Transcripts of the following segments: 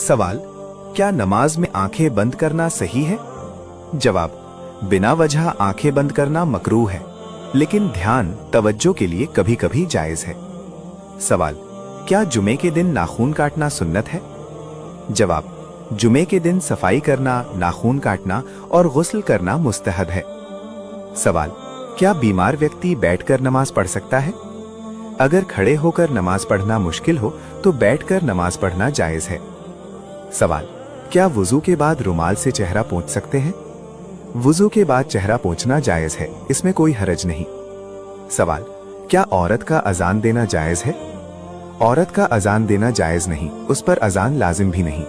सवाल, क्या नमाज में आंखें बंद करना सही है? जवाब, बिना वजह आंखें बंद करना मकरूह है, लेकिन ध्यान तवज्जो के लिए कभी कभी जायज है। सवाल, क्या जुमे के दिन नाखून काटना सुन्नत है? जवाब, जुमे के दिन सफाई करना, नाखून काटना और गुस्ल करना मुस्तहब है। सवाल, क्या बीमार व्यक्ति बैठकर नमाज पढ़ सकता है? अगर खड़े होकर नमाज पढ़ना मुश्किल हो तो बैठकर नमाज पढ़ना जायज है। सवाल, क्या वुजू के बाद रुमाल से चेहरा पोंछ सकते हैं? वुजू के बाद चेहरा पोंछना जायज है, इसमें कोई हरज नहीं। सवाल, क्या औरत का अजान देना जायज है? औरत का अजान देना जायज नहीं, उस पर अजान लाजिम भी नहीं।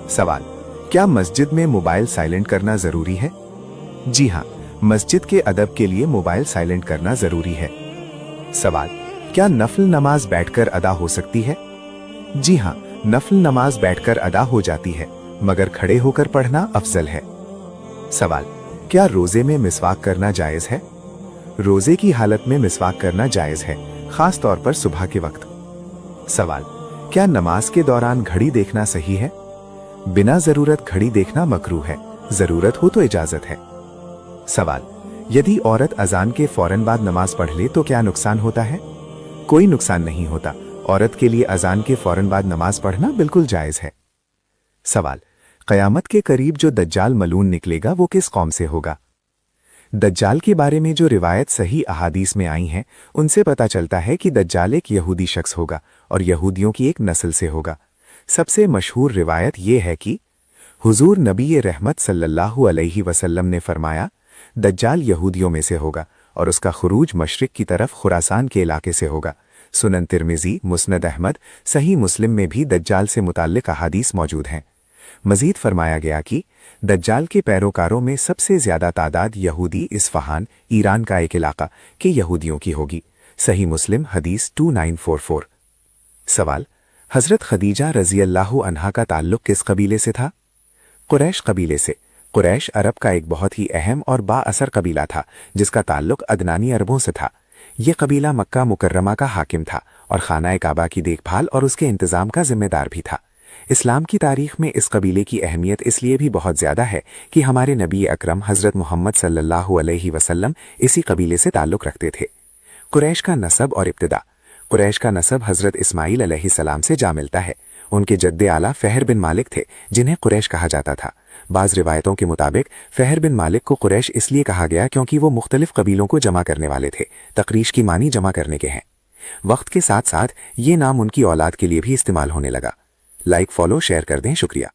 सवाल, क्या मस्जिद में मोबाइल साइलेंट करना जरूरी है? जी हाँ, मस्जिद के अदब के लिए मोबाइल साइलेंट करना जरूरी है। सवाल, क्या नफल नमाज बैठकर अदा हो सकती है? जी हाँ, नफल नमाज बैठकर अदा हो जाती है, मगर खड़े होकर पढ़ना अफजल है। सवाल, क्या रोजे में मिसवाक करना जायज है? रोजे की हालत में मिसवाक करना जायज है, खास तौर पर सुबह के वक्त। सवाल, क्या नमाज के दौरान घड़ी देखना सही है? बिना जरूरत घड़ी देखना मकरूह है, जरूरत हो तो इजाजत है। सवाल, यदि औरत अजान के फौरन बाद नमाज पढ़ ले तो क्या नुकसान होता है? कोई नुकसान नहीं होता, औरत के लिए अजान के फौरन बाद नमाज पढ़ना बिल्कुल जायज है। सवाल, कयामत के करीब जो दज्जाल मलून निकलेगा वो किस कौम से होगा? दज्जाल के बारे में जो रिवायत सही अहादीस में आई हैं, उनसे पता चलता है कि दज्जाल एक यहूदी शख्स होगा और यहूदियों की एक नस्ल से होगा। सबसे मशहूर रिवायत ये है कि हुजूर नबी रहमत सल्लल्लाहु अलैहि वसल्लम ने फरमाया, दज्जाल यहूदियों में से होगा और उसका खुरूज मशरिक की तरफ खुरासान के इलाके से होगा। सुनन तिर्मिजी, मुस्नद अहमद, सही मुस्लिम में भी दज्जाल से मुताल्लिक अहादीस मौजूद हैं। मजीद फरमाया गया कि दज्जाल के पैरोकारों में सबसे ज्यादा तादाद यहूदी इस्फहान, ईरान का एक इलाका के यहूदियों की होगी। सही मुस्लिम हदीस 2944। सवाल, हजरत खदीजा रजी अल्लाहु अन्हा का ताल्लुक किस कबीले से था? कुरैश कबीले से। कुरैश अरब का एक बहुत ही अहम और बाअसर कबीला था, जिसका ताल्लुक अदनानी अरबों से था। ये कबीला मक्का मुकर्रमा का हाकिम था और खाना काबा की देखभाल और उसके इंतजाम का जिम्मेदार भी था। इस्लाम की तारीख में इस कबीले की अहमियत इसलिए भी बहुत ज्यादा है कि हमारे नबी अकरम हजरत मोहम्मद सल्लल्लाहु अलैहि वसल्लम इसी कबीले से ताल्लुक रखते थे। कुरैश का नसब और इब्तिदा। कुरैश का नसब हजरत इस्माइल अलैहिस्सलाम से जा मिलता है। उनके जद्दे आला फहर बिन मालिक थे, जिन्हें कुरैश कहा जाता था। बाज रिवायतों के मुताबिक फहर बिन मालिक को कुरैश इसलिए कहा गया क्योंकि वो मुख्तलिफ कबीलों को जमा करने वाले थे। तकरीश की मानी जमा करने के हैं। वक्त के साथ साथ ये नाम उनकी औलाद के लिए भी इस्तेमाल होने लगा। लाइक, फॉलो, शेयर कर दें। शुक्रिया।